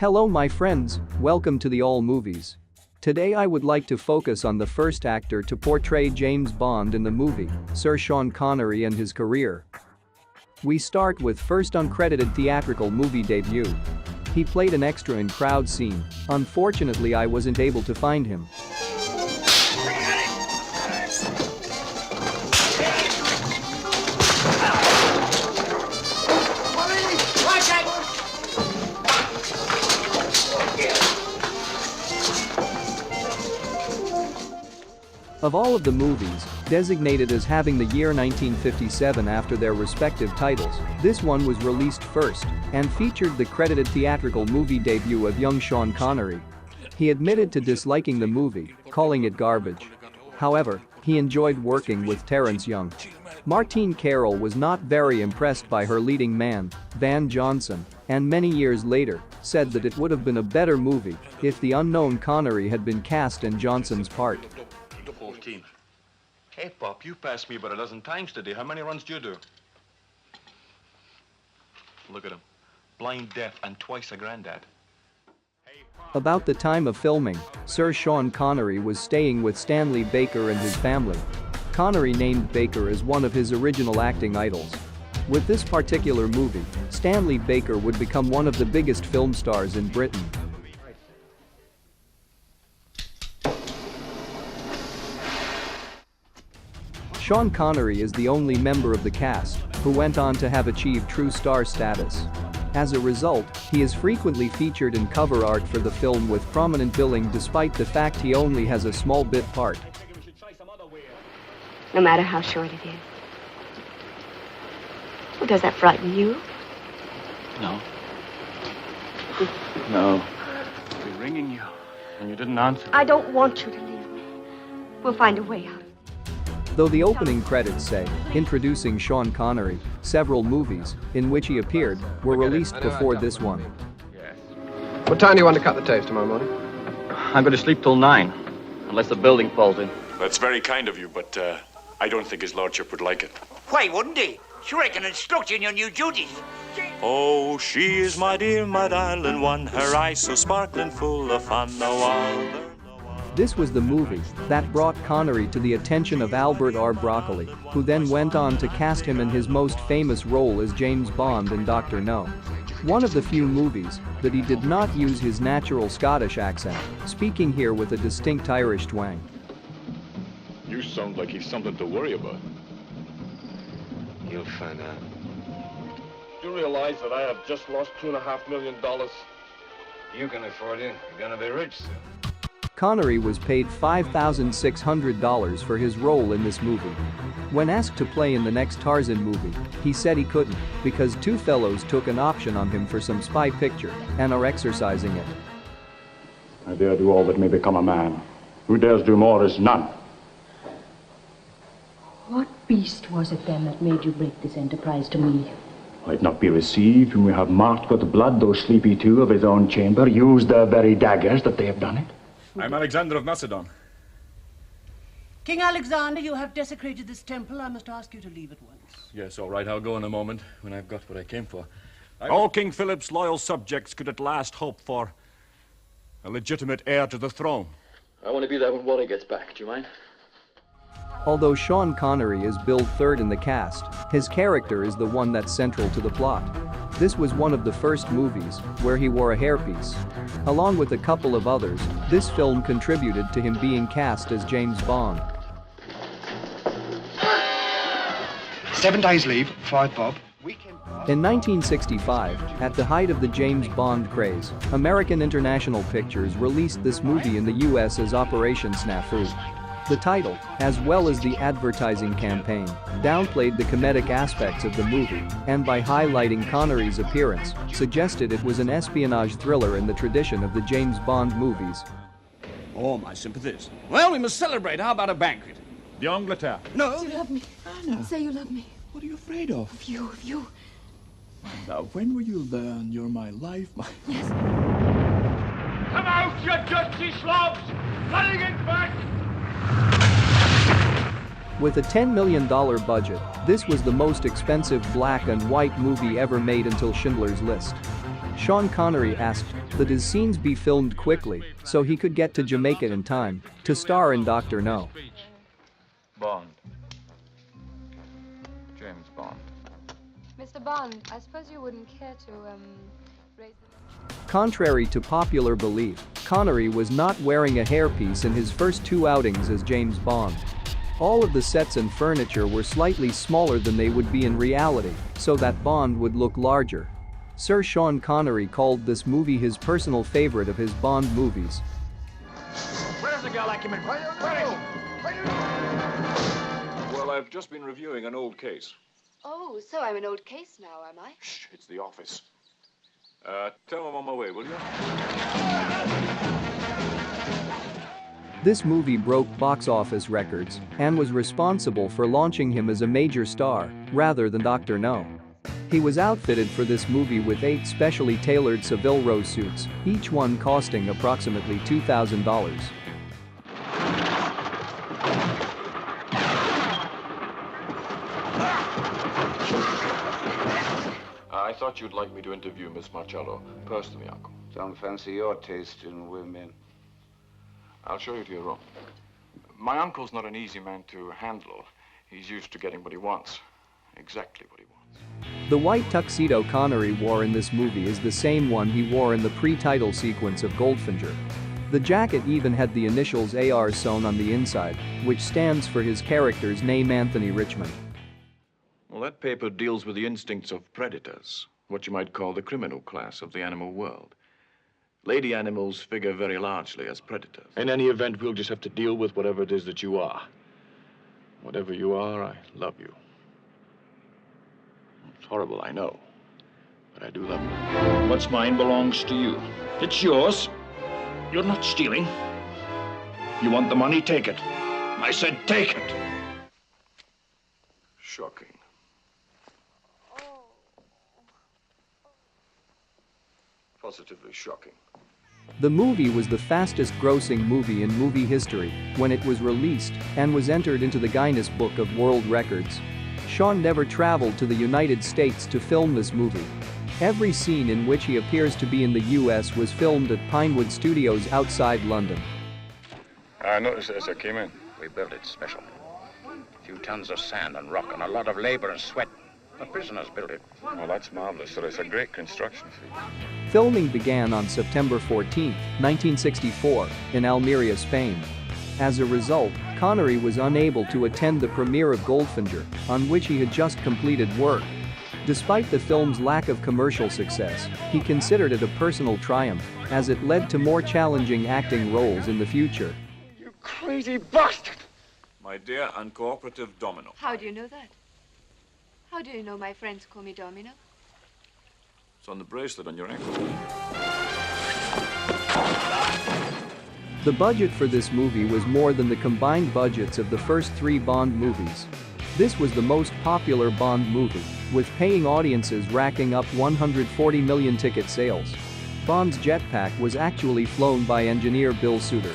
Hello my friends, welcome to the All Movies. Today I would like to focus on the first actor to portray James Bond in the movie, Sir Sean Connery and his career. We start with first uncredited theatrical movie debut. He played an extra in crowd scene. Unfortunately I wasn't able to find him. Of all of the movies, designated as having the year 1957 after their respective titles, this one was released first and featured the credited theatrical movie debut of young Sean Connery. He admitted to disliking the movie, calling it garbage. However, he enjoyed working with Terence Young. Martine Carroll was not very impressed by her leading man, Van Johnson, and many years later, said that it would have been a better movie if the unknown Connery had been cast in Johnson's part. 14. Hey, Pop, you passed me about a dozen times today. How many runs do you do? Look at him. Blind, deaf, and twice a granddad. About the time of filming, Sir Sean Connery was staying with Stanley Baker and his family. Connery named Baker as one of his original acting idols. With this particular movie, Stanley Baker would become one of the biggest film stars in Britain. Sean Connery is the only member of the cast who went on to have achieved true star status. As a result, he is frequently featured in cover art for the film with prominent billing despite the fact he only has a small bit part. No matter how short it is. Well, does that frighten you? No. No. I've been ringing you, and you didn't answer. I don't want you to leave me. We'll find a way out. Though the opening credits say, introducing Sean Connery, several movies in which he appeared were released before this one. What time do you want to cut the tapes tomorrow morning? I'm going to sleep till 9, unless the building falls in. That's very kind of you, but I don't think his lordship would like it. Why wouldn't he? Sure, I can instruct you in your new duties. Oh, she is my dear, my darling one, her eyes so sparkling full of fun, no other. This was the movie that brought Connery to the attention of Albert R. Broccoli, who then went on to cast him in his most famous role as James Bond in Dr. No. One of the few movies that he did not use his natural Scottish accent, speaking here with a distinct Irish twang. You sound like he's something to worry about. You'll find out. Do you realize that I have just lost $2.5 million? You can afford it. You're gonna be rich soon. Connery was paid $5,600 for his role in this movie. When asked to play in the next Tarzan movie, he said he couldn't because two fellows took an option on him for some spy picture and are exercising it. I dare do all that may become a man. Who dares do more is none. What beast was it then that made you break this enterprise to me? Might not be received when we have marked with blood those sleepy two of his own chamber, used their very daggers that they have done it. I'm Alexander of Macedon. King Alexander, you have desecrated this temple. I must ask you to leave at once. Yes, all right, I'll go in a moment when I've got what I came for. All King Philip's loyal subjects could at last hope for a legitimate heir to the throne. I want to be there when Wally gets back. Do you mind? Although Sean Connery is billed third in the cast, his character is the one that's central to the plot. This was one of the first movies where he wore a hairpiece. Along with a couple of others, this film contributed to him being cast as James Bond. 7 days leave, 5 bob. In 1965, at the height of the James Bond craze, American International Pictures released this movie in the US as Operation Snafu. The title, as well as the advertising campaign, downplayed the comedic aspects of the movie and by highlighting Connery's appearance, suggested it was an espionage thriller in the tradition of the James Bond movies. Oh, my sympathies. Well, we must celebrate. How about a banquet? The Angleterre. No. You love me. Anna. Say you love me. What are you afraid of? Of you, of you. Now, when will you learn you're my life, my... Yes. Come out, you dirty slobs! Running it back! With a $10 million budget, this was the most expensive black and white movie ever made until Schindler's List. Sean Connery asked that his scenes be filmed quickly so he could get to Jamaica in time to star in Dr. No. Bond. James Bond. Mr. Bond, I suppose you wouldn't care to, raise the... Contrary to popular belief, Connery was not wearing a hairpiece in his first 2 outings as James Bond. All of the sets and furniture were slightly smaller than they would be in reality, so that Bond would look larger. Sir Sean Connery called this movie his personal favorite of his Bond movies. Where's the girl I came in? Where is she? Well, I've just been reviewing an old case. Oh, so I'm an old case now, am I? Shh, it's the office. Tell them I'm on my way, will you? This movie broke box office records and was responsible for launching him as a major star, rather than Dr. No. He was outfitted for this movie with 8 specially tailored Seville Row suits, each one costing approximately $2,000. I thought you'd like me to interview Miss Marcello personally, Uncle. Don't fancy your taste in women. I'll show you to your room. My uncle's not an easy man to handle. He's used to getting what he wants. Exactly what he wants. The white tuxedo Connery wore in this movie is the same one he wore in the pre-title sequence of Goldfinger. The jacket even had the initials AR sewn on the inside, which stands for his character's name, Anthony Richmond. Well, that paper deals with the instincts of predators, what you might call the criminal class of the animal world. Lady animals figure very largely as predators. In any event, we'll just have to deal with whatever it is that you are. Whatever you are, I love you. It's horrible, I know, but I do love you. What's mine belongs to you. It's yours. You're not stealing. You want the money? Take it. I said take it. Shocking. Positively shocking. The movie was the fastest-grossing movie in movie history when it was released and was entered into the Guinness Book of World Records. Sean never traveled to the United States to film this movie. Every scene in which he appears to be in the US was filmed at Pinewood Studios outside London. I noticed as I came in. We built it special. A few tons of sand and rock and a lot of labor and sweat. The prisoners built it. Well, that's marvelous. So it's a great construction feat. Filming began on September 14, 1964, in Almeria, Spain. As a result, Connery was unable to attend the premiere of Goldfinger, on which he had just completed work. Despite the film's lack of commercial success, he considered it a personal triumph, as it led to more challenging acting roles in the future. You crazy bastard! My dear uncooperative Domino. How do you know that? How do you know my friends call me Domino? It's on the bracelet on your ankle. The budget for this movie was more than the combined budgets of the first 3 Bond movies. This was the most popular Bond movie, with paying audiences racking up 140 million ticket sales. Bond's jetpack was actually flown by engineer Bill Suter.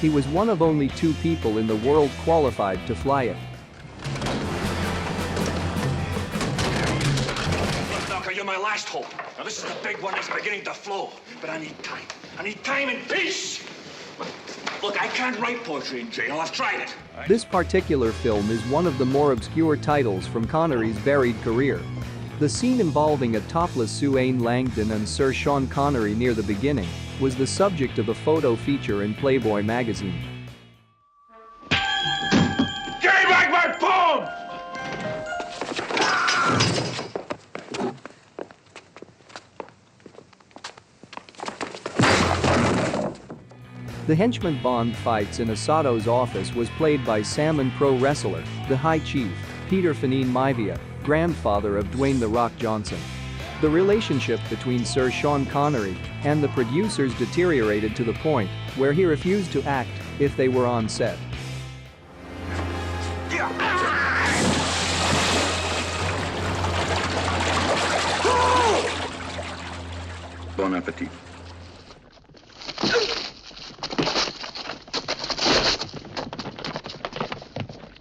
He was one of only 2 people in the world qualified to fly it. You're my last hope. Now, this is the big one that's beginning to flow. But I need time. I need time and peace. Look, I can't write poetry in jail. I've tried it. This particular film is one of the more obscure titles from Connery's varied career. The scene involving a topless Sue Ann Langdon and Sir Sean Connery near the beginning was the subject of a photo feature in Playboy magazine. Give me back my poem! The henchman Bond fights in Asato's office was played by Salmon pro wrestler, the High Chief, Peter Fanine Maivia, grandfather of Dwayne "The Rock" Johnson. The relationship between Sir Sean Connery and the producers deteriorated to the point where he refused to act if they were on set. Bon appetit.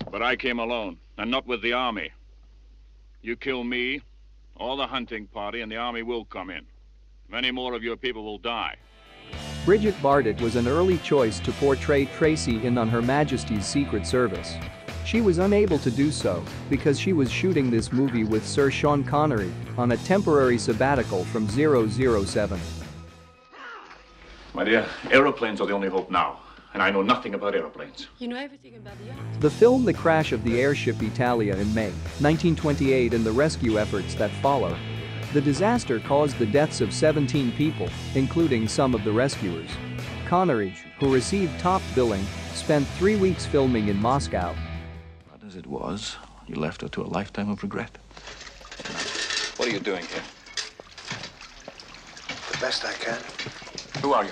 But I came alone, and not with the army. You kill me, all the hunting party and the army will come in. Many more of your people will die. Bridget Bardot was an early choice to portray Tracy in On Her Majesty's Secret Service. She was unable to do so because she was shooting this movie with Sir Sean Connery on a temporary sabbatical from 007. My dear, aeroplanes are the only hope now, and I know nothing about aeroplanes. You know everything about the yacht. The film The Crash of the Airship Italia in May 1928 and the rescue efforts that follow. The disaster caused the deaths of 17 people, including some of the rescuers. Connery, who received top billing, spent 3 weeks filming in Moscow. But as it was, you left her to a lifetime of regret. What are you doing here? The best I can. Who are you?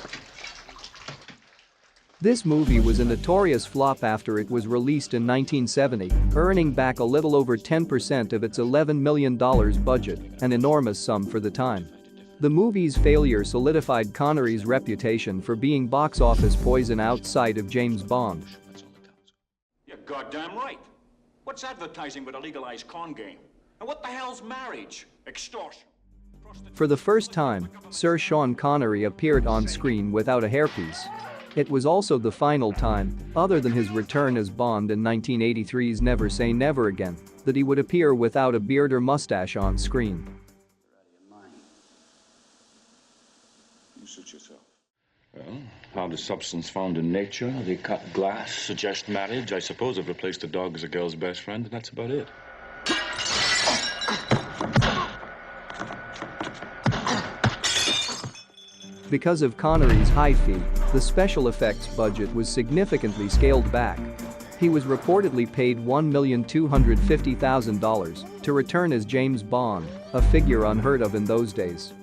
This movie was a notorious flop after it was released in 1970, earning back a little over 10% of its $11 million budget, an enormous sum for the time. The movie's failure solidified Connery's reputation for being box office poison outside of James Bond. You're goddamn right. What's advertising but a legalized con game? And what the hell's marriage? Extortion. For the first time, Sir Sean Connery appeared on screen without a hairpiece. It was also the final time, other than his return as Bond in 1983's Never Say Never Again, that he would appear without a beard or mustache on screen. You suit yourself. Well, how does substance found in nature, the cut glass, suggest marriage? I suppose I've replaced a dog as a girl's best friend, and that's about it. Because of Connery's high fee, the special effects budget was significantly scaled back. He was reportedly paid $1,250,000 to return as James Bond, a figure unheard of in those days.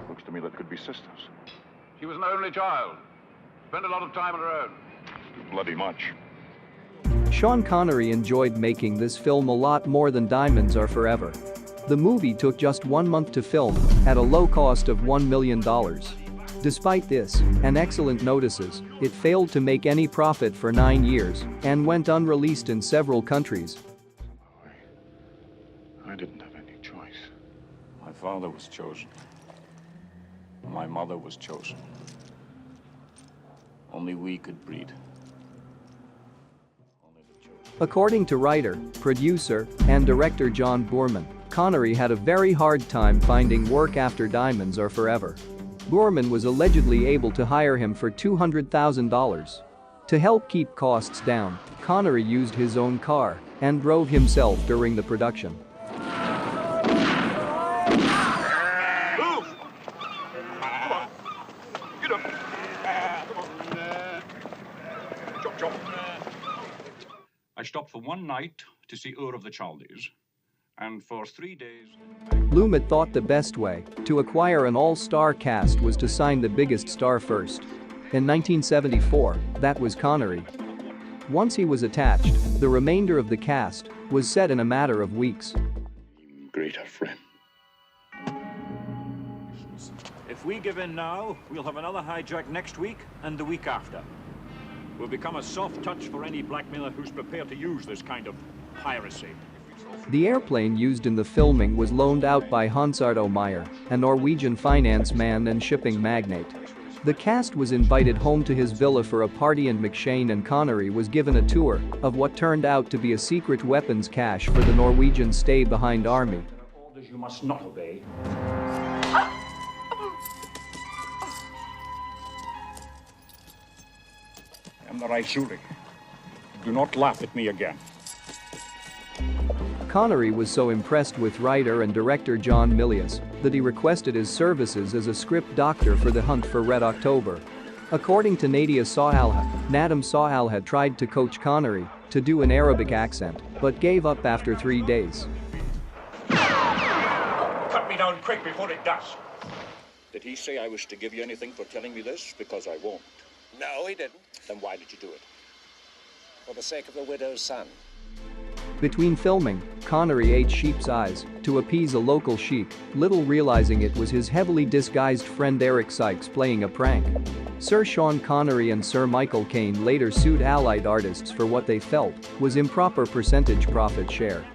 Looks to me that could be sisters. She was an only child. Spent a lot of time on her own. Bloody much. Sean Connery enjoyed making this film a lot more than Diamonds Are Forever. The movie took just 1 month to film, at a low cost of $1 million. Despite this, and excellent notices, it failed to make any profit for 9 years, and went unreleased in several countries. I didn't have any choice. My father was chosen. My mother was chosen. Only we could breed. According to writer, producer, and director John Boorman, Connery had a very hard time finding work after Diamonds Are Forever. Boorman was allegedly able to hire him for $200,000. To help keep costs down, Connery used his own car and drove himself during the production. I stopped for one night to see Ur of the Chaldees, and for 3 days... Lumet thought the best way to acquire an all-star cast was to sign the biggest star first. In 1974, that was Connery. Once he was attached, the remainder of the cast was set in a matter of weeks. Greater friend. If we give in now, we'll have another hijack next week and the week after. We'll become a soft touch for any blackmailer who's prepared to use this kind of piracy. The airplane used in the filming was loaned out by Hans-Ardo Meyer, a Norwegian finance man and shipping magnate. The cast was invited home to his villa for a party, and McShane and Connery was given a tour of what turned out to be a secret weapons cache for the Norwegian stay-behind army. Orders you must not obey. I'm the right shooting. Do not laugh at me again. Connery was so impressed with writer and director John Milius that he requested his services as a script doctor for The Hunt for Red October. According to Nadia Sawalha, Nadam Sawalha tried to coach Connery to do an Arabic accent, but gave up after 3 days. Cut me down quick before it does. Did he say I was to give you anything for telling me this? Because I won't. No, he didn't. Then why did you do it? For the sake of the widow's son. Between filming, Connery ate sheep's eyes to appease a local sheep, little realizing it was his heavily disguised friend Eric Sykes playing a prank. Sir Sean Connery and Sir Michael Caine later sued Allied artists for what they felt was improper percentage profit share.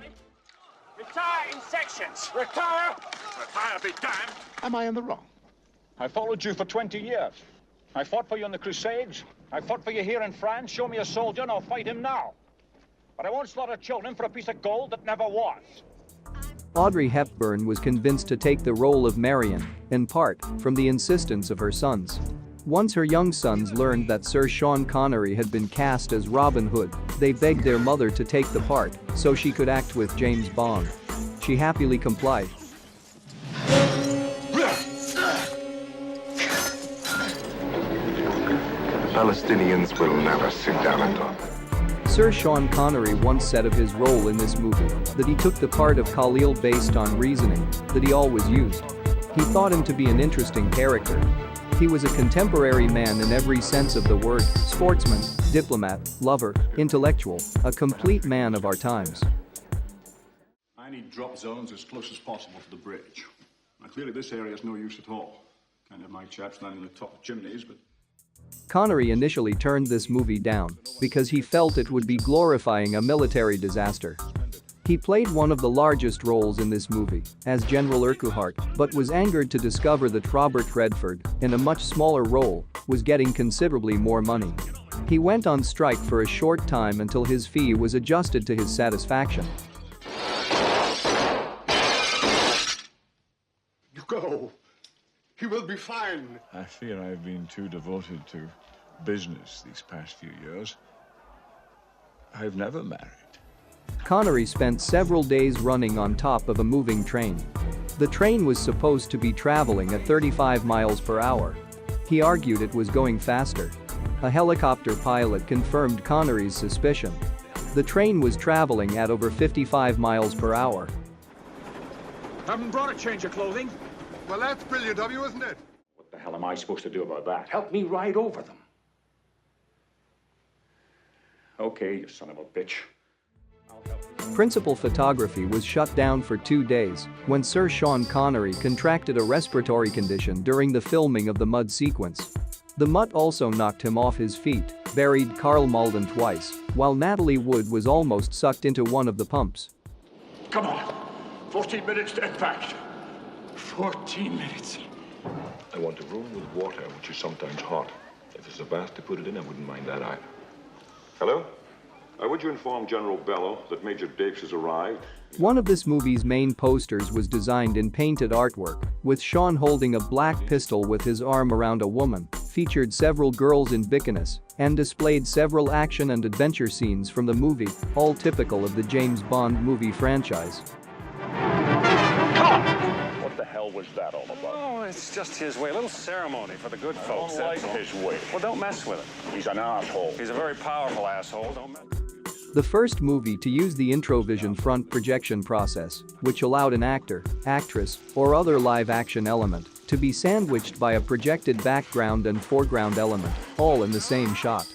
Retire in sections! Retire! Retire, be damned! Am I in the wrong? I followed you for 20 years. I fought for you in the Crusades. I fought for you here in France. Show me a soldier and I'll fight him now. But I won't slaughter children for a piece of gold that never was. Audrey Hepburn was convinced to take the role of Marian, in part, from the insistence of her sons. Once her young sons learned that Sir Sean Connery had been cast as Robin Hood, they begged their mother to take the part so she could act with James Bond. She happily complied. Palestinians will never sit down and talk. Sir Sean Connery once said of his role in this movie that he took the part of Khalil based on reasoning that he always used. He thought him to be an interesting character. He was a contemporary man in every sense of the word, sportsman, diplomat, lover, intellectual, a complete man of our times. I need drop zones as close as possible to the bridge. Now, clearly this area is no use at all. Can't have my chaps landing on the top of chimneys, but... Connery initially turned this movie down because he felt it would be glorifying a military disaster. He played one of the largest roles in this movie, as General Urquhart, but was angered to discover that Robert Redford, in a much smaller role, was getting considerably more money. He went on strike for a short time until his fee was adjusted to his satisfaction. You go. He will be fine. I fear I've been too devoted to business these past few years. I've never married. Connery spent several days running on top of a moving train. The train was supposed to be traveling at 35 miles per hour. He argued it was going faster. A helicopter pilot confirmed Connery's suspicion. The train was traveling at over 55 miles per hour. Haven't brought a change of clothing. Well, that's brilliant of you, isn't it? What the hell am I supposed to do about that? Help me ride over them. Okay, you son of a bitch. Principal photography was shut down for 2 days when Sir Sean Connery contracted a respiratory condition during the filming of the mud sequence. The mud also knocked him off his feet, buried Karl Malden twice, while Natalie Wood was almost sucked into one of the pumps. Come on. 14 minutes to impact. 14 minutes. I want a room with water, which is sometimes hot. If there's a bath to put it in, I wouldn't mind that either. Hello? Would you inform General Bellow that Major Dapes has arrived? One of this movie's main posters was designed in painted artwork, with Sean holding a black pistol with his arm around a woman, featured several girls in bikinis, and displayed several action and adventure scenes from the movie, all typical of the James Bond movie franchise. What the hell was that all about? Oh, it's just his way. A little ceremony for the good folks. I don't like his way. Well, don't mess with him. He's an asshole. He's a very powerful asshole. Don't mess. The first movie to use the Introvision front projection process, which allowed an actor, actress, or other live-action element to be sandwiched by a projected background and foreground element, all in the same shot.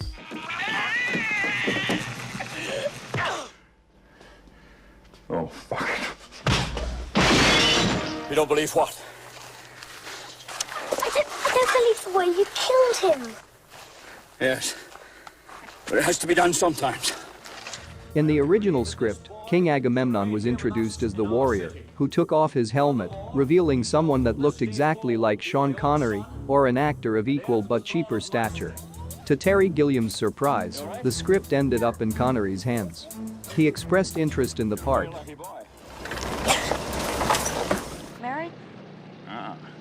Oh, fuck. You don't believe what? I don't believe the way you killed him. Yes. But it has to be done sometimes. In the original script, King Agamemnon was introduced as the warrior, who took off his helmet, revealing someone that looked exactly like Sean Connery, or an actor of equal but cheaper stature. To Terry Gilliam's surprise, the script ended up in Connery's hands. He expressed interest in the part. Married?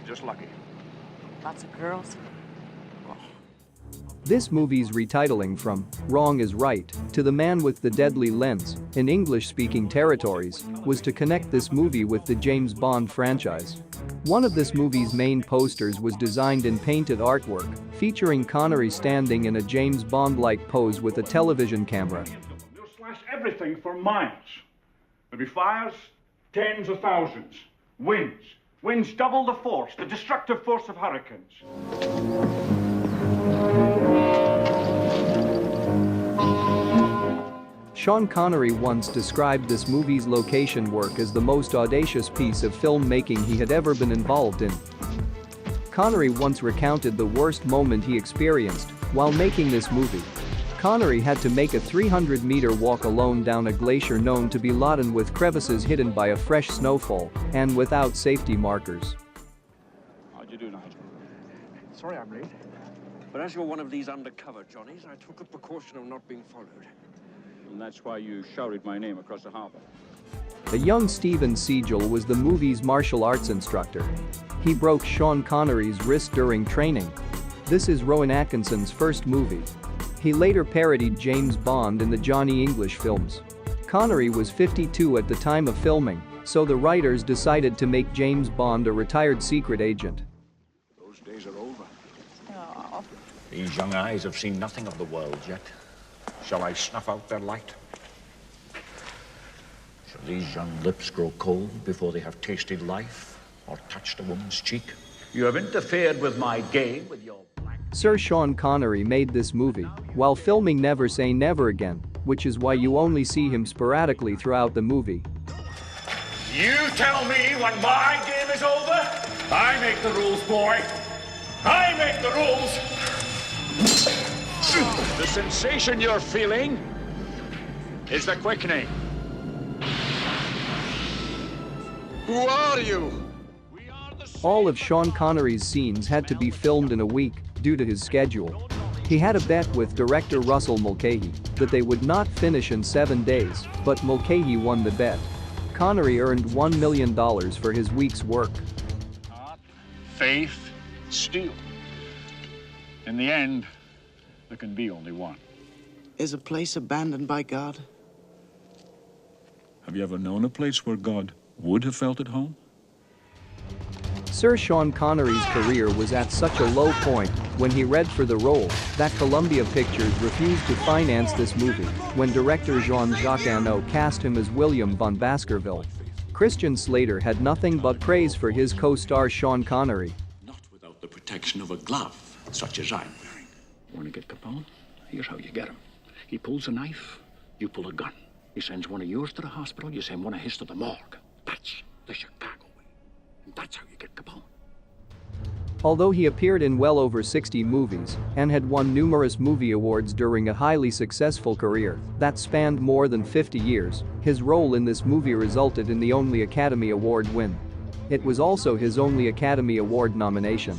Just lucky. Lots of girls. This movie's retitling from Wrong is Right to The Man with the Deadly Lens in English-speaking territories was to connect this movie with the James Bond franchise. One of this movie's main posters was designed in painted artwork, featuring Connery standing in a James Bond-like pose with a television camera. They'll slash everything for miles. There'll be fires, tens of thousands. Winds. Winds double the force, the destructive force of hurricanes. Sean Connery once described this movie's location work as the most audacious piece of filmmaking he had ever been involved in. Connery once recounted the worst moment he experienced while making this movie. Connery had to make a 300-meter walk alone down a glacier known to be laden with crevices hidden by a fresh snowfall and without safety markers. How'd you do, Nigel? Sorry I'm late. But as you're one of these undercover Johnnies, I took a precaution of not being followed. And that's why you shouted my name across the harbor. A young Steven Seagal was the movie's martial arts instructor. He broke Sean Connery's wrist during training. This is Rowan Atkinson's first movie. He later parodied James Bond in the Johnny English films. Connery was 52 at the time of filming, so the writers decided to make James Bond a retired secret agent. Those days are over. Aww. These young eyes have seen nothing of the world yet. Shall I snuff out their light? Shall these young lips grow cold before they have tasted life or touched a woman's cheek? You have interfered with my game with your black... Sir Sean Connery made this movie while filming Never Say Never Again, which is why you only see him sporadically throughout the movie. You tell me when my game is over? I make the rules, boy. I make the rules. The sensation you're feeling is the quickening. Who are you? All of Sean Connery's scenes had to be filmed in a week due to his schedule. He had a bet with director Russell Mulcahy that they would not finish in 7 days, but Mulcahy won the bet. Connery earned $1 million for his week's work. Art, faith, steel. In the end, there can be only one. Is a place abandoned by God? Have you ever known a place where God would have felt at home? Sir Sean Connery's career was at such a low point when he read for the role that Columbia Pictures refused to finance this movie when director Jean-Jacques Annaud cast him as William von Baskerville. Christian Slater had nothing but praise for his co-star Sean Connery. Not without the protection of a glove, such as I'm wearing. Want to get Capone? Here's how you get him. He pulls a knife, you pull a gun. He sends one of yours to the hospital, you send one of his to the morgue. That's the Chicago way. And that's how you get Capone. Although he appeared in well over 60 movies and had won numerous movie awards during a highly successful career that spanned more than 50 years, his role in this movie resulted in the only Academy Award win. It was also his only Academy Award nomination.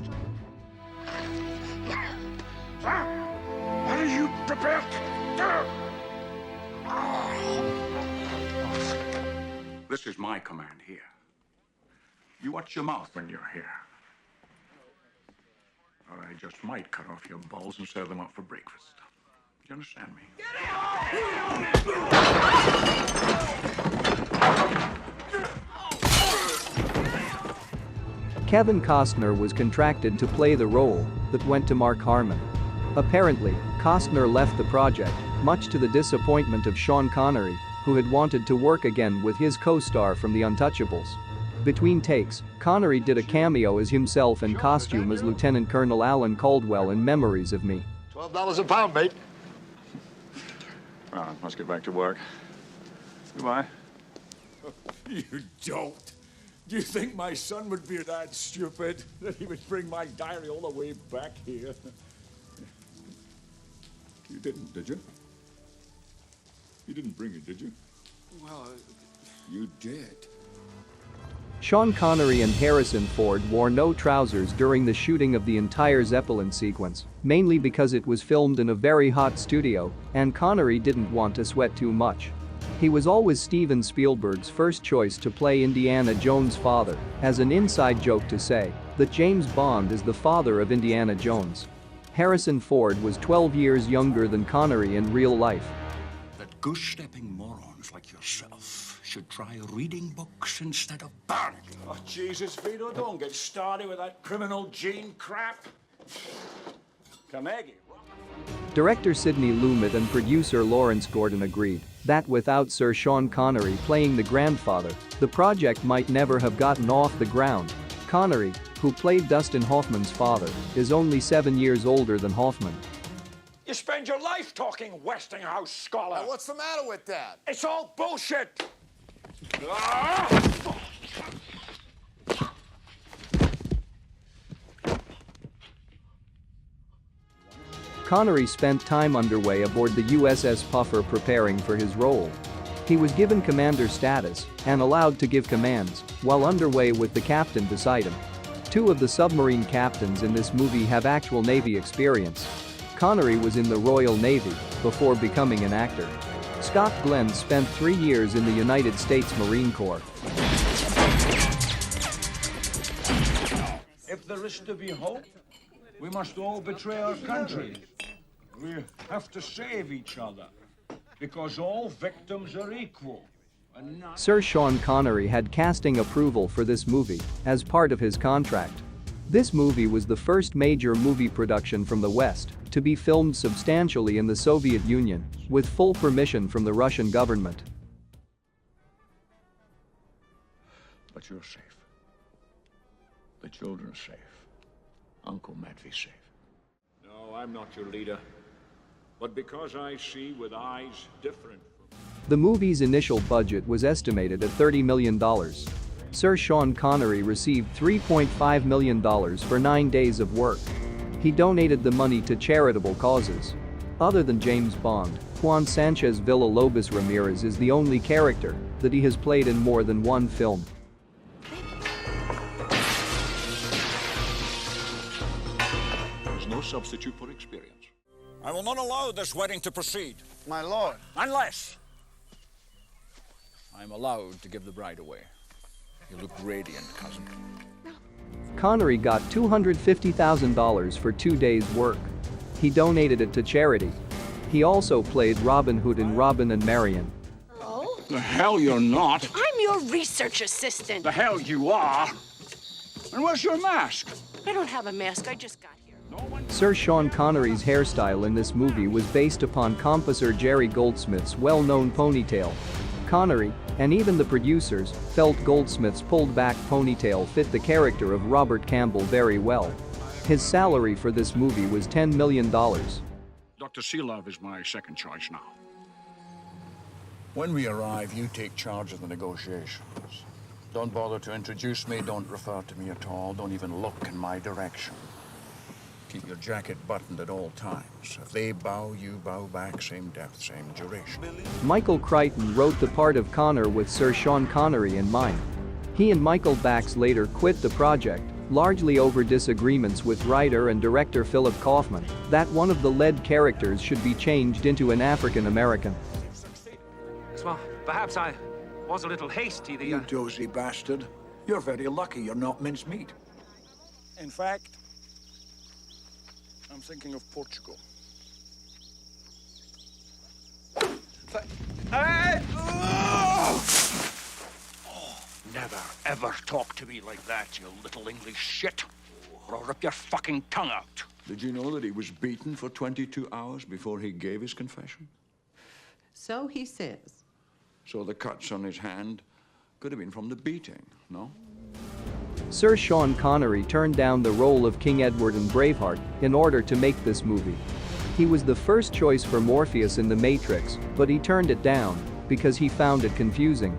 What are you prepared to do? This is my command here. You watch your mouth when you're here. Or I just might cut off your balls and serve them up for breakfast. Do you understand me? Kevin Costner was contracted to play the role that went to Mark Harmon. Apparently, Costner left the project, much to the disappointment of Sean Connery, who had wanted to work again with his co-star from The Untouchables. Between takes, Connery did a cameo as himself in costume as Lieutenant Colonel Alan Caldwell in Memories of Me. $12 a pound, mate. Well, I must get back to work. Goodbye. You don't. Do you think my son would be that stupid that he would bring my diary all the way back here? You didn't, did you? You didn't bring it, did you? Well, You did. Sean Connery and Harrison Ford wore no trousers during the shooting of the entire Zeppelin sequence, mainly because it was filmed in a very hot studio, and Connery didn't want to sweat too much. He was always Steven Spielberg's first choice to play Indiana Jones' father, as an inside joke to say that James Bond is the father of Indiana Jones. Harrison Ford was 12 years younger than Connery in real life. That goose-stepping morons like yourself should try reading books instead of burning. Oh, Jesus, Vito, don't get started with that criminal gene crap. Carnegie. Director Sidney Lumet and producer Lawrence Gordon agreed that without Sir Sean Connery playing the grandfather, the project might never have gotten off the ground. Connery, who played Dustin Hoffman's father, is only 7 years older than Hoffman. You spend your life talking Westinghouse scholar. Now, what's the matter with that? It's all bullshit. Connery spent time underway aboard the USS Puffer preparing for his role. He was given commander status and allowed to give commands while underway with the captain beside him. Two of the submarine captains in this movie have actual Navy experience. Connery was in the Royal Navy before becoming an actor. Scott Glenn spent 3 years in the United States Marine Corps. If there is to be hope, we must all betray our country. We have to save each other, because all victims are equal. Sir Sean Connery had casting approval for this movie as part of his contract. This movie was the first major movie production from the West to be filmed substantially in the Soviet Union, with full permission from the Russian government. But you're safe. The children are safe. Uncle Matvey's safe. No, I'm not your leader. But because I see with eyes different. The movie's initial budget was estimated at $30 million. Sir Sean Connery received $3.5 million for 9 days of work. He donated the money to charitable causes. Other than James Bond, Juan Sanchez Villalobos Ramirez is the only character that he has played in more than one film. There's no substitute for experience. I will not allow this wedding to proceed. My lord. Unless I'm allowed to give the bride away. You look radiant, cousin. Connery got $250,000 for 2 days' work. He donated it to charity. He also played Robin Hood in Robin and Marian. Oh? The hell you're not. I'm your research assistant. The hell you are. And where's your mask? I don't have a mask, I just got here. Sir Sean Connery's hairstyle in this movie was based upon composer Jerry Goldsmith's well-known ponytail. Connery, and even the producers, felt Goldsmith's pulled-back ponytail fit the character of Robert Campbell very well. His salary for this movie was $10 million. Dr. Sealov is my second choice now. When we arrive, you take charge of the negotiations. Don't bother to introduce me, don't refer to me at all, don't even look in my direction. Keep your jacket buttoned at all times. If they bow, you bow back, same depth, same duration. Michael Crichton wrote the part of Connor with Sir Sean Connery in mind. He and Michael Bax later quit the project, largely over disagreements with writer and director Philip Kaufman, that one of the lead characters should be changed into an African American. Well, perhaps I was a little hasty. You dozy bastard. You're very lucky you're not mincemeat. In fact, I'm thinking of Portugal. Never, ever talk to me like that, you little English shit, or I'll rip your fucking tongue out. Did you know that he was beaten for 22 hours before he gave his confession? So he says. So the cuts on his hand could have been from the beating, no? Sir Sean Connery turned down the role of King Edward in Braveheart in order to make this movie. He was the first choice for Morpheus in The Matrix, but he turned it down because he found it confusing.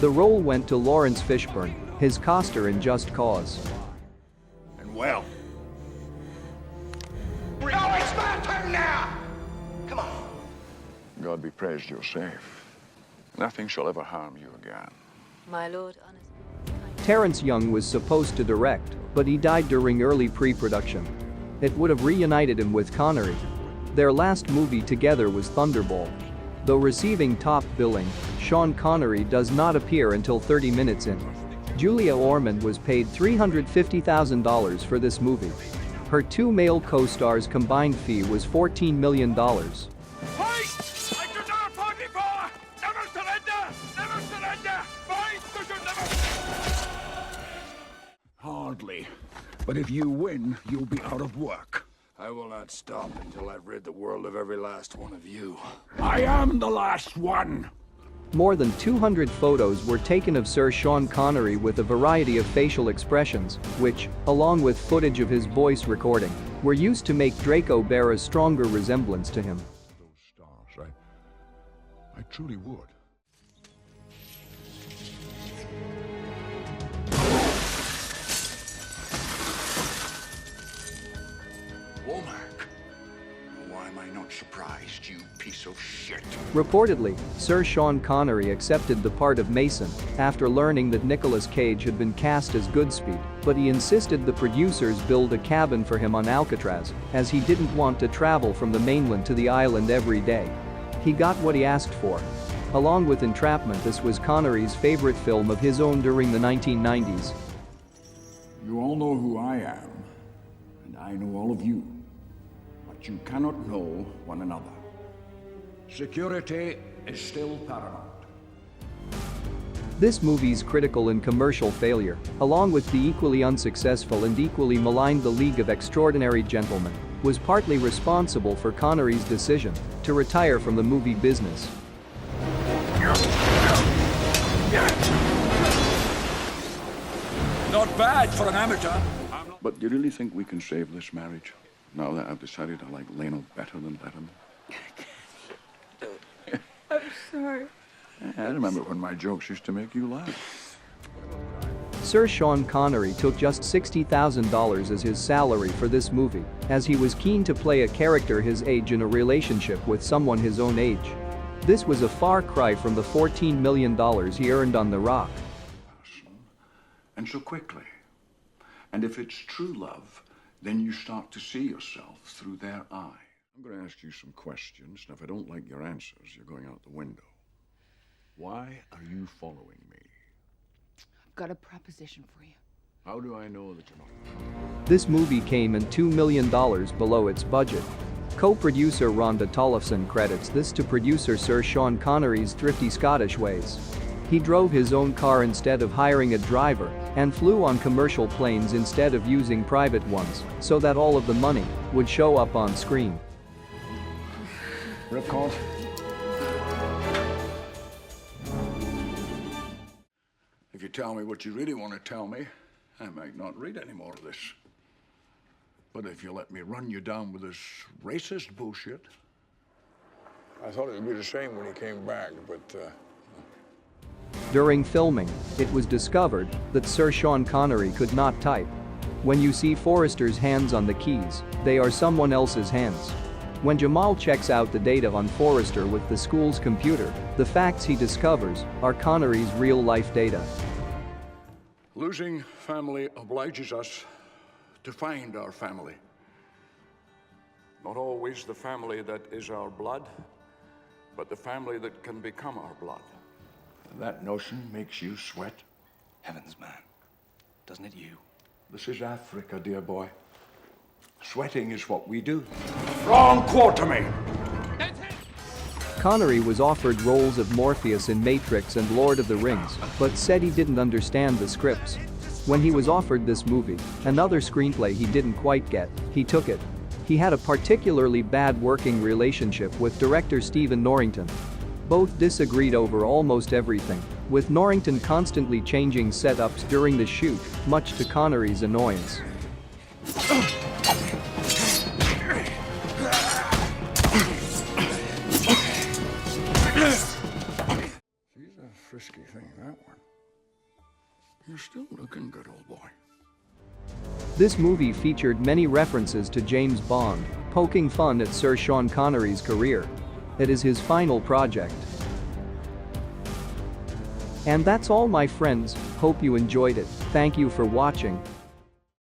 The role went to Lawrence Fishburne, his coster in Just Cause. And well. No, it's my turn now! Come on. God be praised you're safe. Nothing shall ever harm you again. My lord, Terrence Young was supposed to direct, but he died during early pre-production. It would have reunited him with Connery. Their last movie together was Thunderball. Though receiving top billing, Sean Connery does not appear until 30 minutes in. Julia Ormond was paid $350,000 for this movie. Her 2 male co-stars' combined fee was $14 million. Hardly. But if you win, you'll be out of work. I will not stop until I've rid the world of every last one of you. I am the last one! More than 200 photos were taken of Sir Sean Connery with a variety of facial expressions, which, along with footage of his voice recording, were used to make Draco bear a stronger resemblance to him. Those stars, I truly would. Womack. of shit. Reportedly, Sir Sean Connery accepted the part of Mason after learning that Nicolas Cage had been cast as Goodspeed, but he insisted the producers build a cabin for him on Alcatraz, as he didn't want to travel from the mainland to the island every day. He got what he asked for. Along with Entrapment, this was Connery's favorite film of his own during the 1990s. You all know who I am, and I know all of you. But you cannot know one another. Security is still paramount. This movie's critical and commercial failure, along with the equally unsuccessful and equally maligned The League of Extraordinary Gentlemen, was partly responsible for Connery's decision to retire from the movie business. Not bad for an amateur. But do you really think we can save this marriage? Now that I've decided I like Leno better than Letterman? I'm sorry. I remember when my jokes used to make you laugh. Sir Sean Connery took just $60,000 as his salary for this movie, as he was keen to play a character his age in a relationship with someone his own age. This was a far cry from the $14 million he earned on The Rock. And so quickly. And if it's true love, then you start to see yourself through their eye. I'm going to ask you some questions, and if I don't like your answers, you're going out the window. Why are you following me? I've got a proposition for you. How do I know that you're not? This movie came in $2 million below its budget. Co-producer Rhonda Tollefson credits this to producer Sir Sean Connery's thrifty Scottish ways. He drove his own car instead of hiring a driver and flew on commercial planes instead of using private ones, so that all of the money would show up on screen. Ripcord. If you tell me what you really want to tell me, I might not read any more of this. But if you let me run you down with this racist bullshit... I thought it would be the same when he came back, but, During filming, it was discovered that Sir Sean Connery could not type. When you see Forrester's hands on the keys, they are someone else's hands. When Jamal checks out the data on Forrester with the school's computer, the facts he discovers are Connery's real-life data. Losing family obliges us to find our family. Not always the family that is our blood, but the family that can become our blood. That notion makes you sweat? Heavens, man. Doesn't it you? This is Africa, dear boy. Sweating is what we do. Wrong quarter me! Connery was offered roles of Morpheus in Matrix and Lord of the Rings, but said he didn't understand the scripts. When he was offered this movie, another screenplay he didn't quite get, he took it. He had a particularly bad working relationship with director Stephen Norrington. Both disagreed over almost everything, with Norrington constantly changing setups during the shoot, much to Connery's annoyance. She's a frisky thing, that one. You're still looking good, old boy. This movie featured many references to James Bond, poking fun at Sir Sean Connery's career. It is his final project. And that's all, my friends. Hope you enjoyed it. Thank you for watching.